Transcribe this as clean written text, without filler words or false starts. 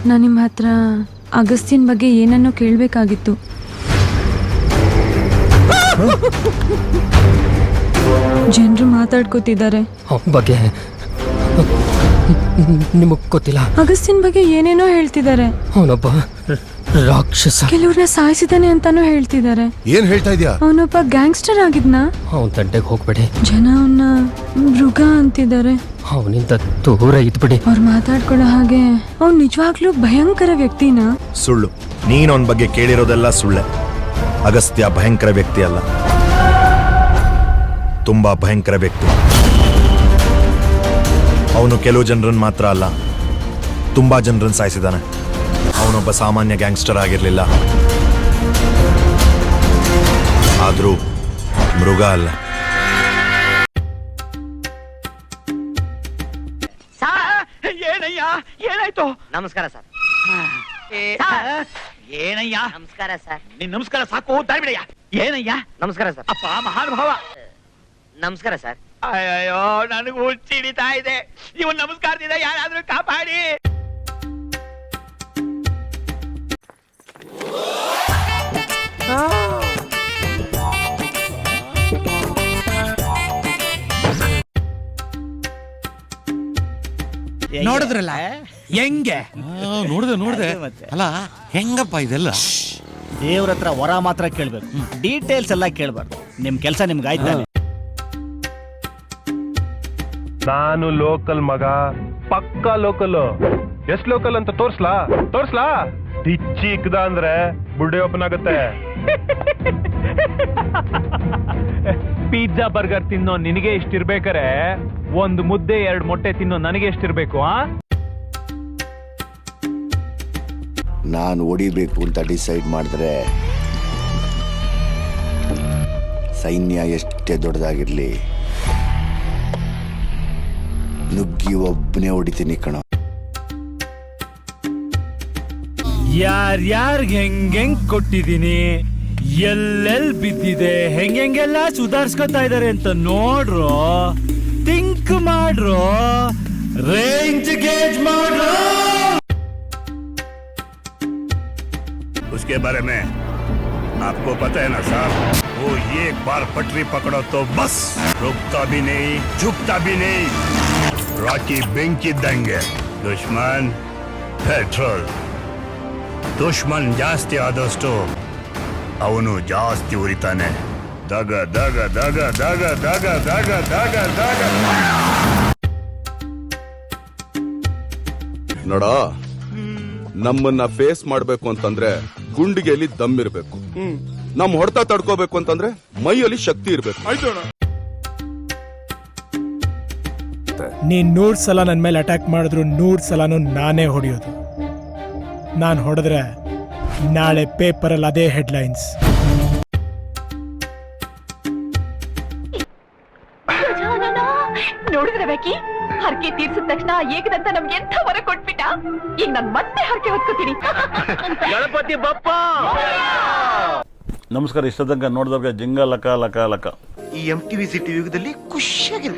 ನಾನು ನಿಮ್ಮ ಹತ್ರ ಅಗಸ್ತ್ಯನ್ ಬಗ್ಗೆ ಏನನ್ನೋ ಕೇಳಬೇಕಾಗಿತ್ತು. ಜನರು ಮಾತಾಡ್ಕೋತಿದ್ದಾರೆ. ಅವನ ಬಗ್ಗೆ ನಿಮಗ್ ಗೊತ್ತಿಲ್ಲ? ಅಗಸ್ತ್ಯನ್ ಬಗ್ಗೆ ಏನೇನೋ ಹೇಳ್ತಿದ್ದಾರೆ. ಅವನೊಬ್ಬ ರಾಕ್ಷಸ. ಕೆಲವ್ರನ್ನ ಸಾಯಿಸಿದಾನೆ ಅಂತಾನೂ ಹೇಳ್ತಿದ್ದಾರೆ. ಏನ್ ಹೇಳ್ತಾ ಇದೀಯಾ? ಅವನೊಬ್ಬ ಗ್ಯಾಂಗ್ಸ್ಟರ್ ಆಗಿದ್ನಾ? ಅವನ ತಂಟೆಗೆ ಹೋಗ್ಬೇಡಿ. ಜನ ಅವನ್ನ ಮೃಗ ಅಂತಿದ್ದಾರೆ. ಅವನಿಂದ ದೂರ ಇದ್ಬಿಡಿ. ಅವ್ರು ಮಾತಾಡ್ಕೊಳ್ಳೋ ಹಾಗೆ ಅವ್ನು ನಿಜವಾಗ್ಲೂ ಭಯಂಕರ ವ್ಯಕ್ತಿನಾ? ಸುಳ್ಳು. ನೀನ್ ಅವನ ಬಗ್ಗೆ ಕೇಳಿರೋದೆಲ್ಲ ಸುಳ್ಳೆ. ಅಗಸ್ತ್ಯ ಭಯಂಕರ ವ್ಯಕ್ತಿ ಅಲ್ಲ, ತುಂಬಾ ಭಯಂಕರ ವ್ಯಕ್ತಿ. ಅವನು ಕೆಲವು ಜನರನ್ನು ಮಾತ್ರ ಅಲ್ಲ, ತುಂಬಾ ಜನರನ್ನು ಸಾಯಿಸಿದಾನೆ. ಅವನೊಬ್ಬ ಸಾಮಾನ್ಯ ಗ್ಯಾಂಗ್ಸ್ಟರ್ ಆಗಿರ್ಲಿಲ್ಲ, ಆದ್ರೂ ಮೃಗ ಅಲ್ಲ. ಏನಯ್ಯ, ಏನಾಯ್ತು? ನಮಸ್ಕಾರ ಸರ್. ಏನಯ್ಯ? ನಮಸ್ಕಾರ ಸರ್. ನಿನ್ ನಮಸ್ಕಾರ ಸಾಕು, ದಾರಿಬಿಡಯ್ಯ. ಏನಯ್ಯ? ನಮಸ್ಕಾರ ಸರ್. ಅಪ್ಪ ಮಹಾನುಭಾವ. ನಮಸ್ಕಾರ ಸರ್. ಅಯ್ಯೋ, ನನಗೂ ಹುಚ್ಚಿಡಿತಾ ಇದೆ. ಇವನ್ ನಮಸ್ಕಾರದಿಂದ ಯಾರಾದ್ರೂ ಕಾಪಾಡಿ. ನೋಡಿದ್ರಲ್ಲ ಹೆಂಗೆ? ನೋಡ್ದೆ ಅಲ್ಲ, ಹೆಂಗಪ್ಪ ಇದೆಲ್ಲ? ದೇವ್ರ ಹತ್ರ ವರ ಮಾತ್ರ ಕೇಳ್ಬೇಕು, ಡೀಟೇಲ್ಸ್ ಎಲ್ಲ ಕೇಳ್ಬಾರ್ದು. ನಿಮ್ ಕೆಲ್ಸ ನಿಮ್ಗೆ ಆಯ್ತಾನೆ. ನಾನು ಲೋಕಲ್ ಮಗ, ಪಕ್ಕಾ ಲೋಕಲ್. ಎಷ್ಟ್ ಲೋಕಲ್ ಅಂತ ತೋರ್ಸ್ಲಾ? ಟಿಚ್ಚಿಕ್ದ ಅಂದ್ರೆ ಬುಡ್ಡೆ ಓಪನ್ ಆಗುತ್ತೆ. ಪಿಜ್ಜಾ ಬರ್ಗರ್ ತಿನ್ನೋ ನಿನಗೆ ಇಷ್ಟಿರ್ಬೇಕಾರೆ ಒಂದು ಮುದ್ದೆ 2 ಮೊಟ್ಟೆ ತಿನ್ನೋ ನನಗೆ ಎಷ್ಟಿರ್ಬೇಕು? ನಾನು ಹೊಡಿಬೇಕು ಅಂತ ಡಿಸೈಡ್ ಮಾಡಿದ್ರೆ ಸೈನ್ಯ ಎಷ್ಟೇ ದೊಡ್ಡದಾಗಿರ್ಲಿ ನುಗ್ಗಿ ಒಬ್ಬನೇ ಹೊಡಿತೀನಿ ಕಣೋ. ಯಾರ್ಯಾರ್ಗೆ ಹೆಂಗ್ ಕೊಟ್ಟಿದೀನಿ, ಎಲ್ಲೆಲ್ ಬಿದ್ದಿದೆ, ಹೆಂಗೆಲ್ಲ ಸುಧಾರಿಸ್ಕೊತಾ ಇದಾರೆ ಅಂತ ನೋಡ್ರು, ಥಿಂಕ್ ಮಾಡ್ರು, ರೇಂಜ್ ಗೇಜ್ ಮಾಡ್ರು. उसके बारे में आपको पता है ना साहब, वो एक बार पटरी पकड़ो तो बस रुकता भी नहीं, झुकता भी नहीं. रॉकी बेंकी देंगे. दुश्मन पेट्रोल. दुश्मन ಜಾಸ್ತಿ ಆದಷ್ಟು ಅವನು ಜಾಸ್ತಿ ಉರಿತಾನೆ. ದಗ ದಗ ದಗ ದಗ ದಗ ದಗ ದಗ ದಗ. ನೋಡ, ನಮ್ಮನ್ನ ಫೇಸ್ ಮಾಡ್ಬೇಕು ಅಂತಂದ್ರೆ ಗುಂಡಿಗೆಯಲ್ಲಿ ದಮ್ ಇರ್ಬೇಕು. ನಮ್ ಹೊಡೆತ ತಡ್ಕೋಬೇಕು ಅಂತಂದ್ರೆ ಮೈಯಲ್ಲಿ ಶಕ್ತಿ ಇರ್ಬೇಕು. ನೀನ್ 100 ಸಲ ನನ್ ಮೇಲೆ ಅಟ್ಯಾಕ್ ಮಾಡಿದ್ರು 100 ಸಲನೂ ನಾನೇ ಹೊಡೆಯೋದು. ನಾನ್ ಹೊಡೆದ್ರೆ ನಾಳೆ ಪೇಪರಲ್ಲಿ ಅದೇ ಹೆಡ್ಲೈನ್ಸ್. ನೋಡಿದ್ರೆ ಬೇಕಿ ಹರಕೆ ತೀರ್ಸಿದ ತಕ್ಷಣ ಏಕದಂತ ನಮ್ಗೆ ಎಂಥ ವರ ಕೊಟ್ಬಿಟ್ಟ. ಈಗ ನಾನು ಮತ್ತೆ ಹರಕೆ ಹೊತ್ಕೋತೀನಿ. ಗಣಪತಿ ಬಪ್ಪ ನಮಸ್ಕಾರ. ಇಷ್ಟದಂಗ ನೋಡಿದವ್ರಿಗೆ ಜಿಂಗ ಲಕ ಲಕ ಲಕ. ಈ MTV ಸಿಟಿ ಯುಗದಲ್ಲಿ ಖುಷಿಯಾಗಿರು.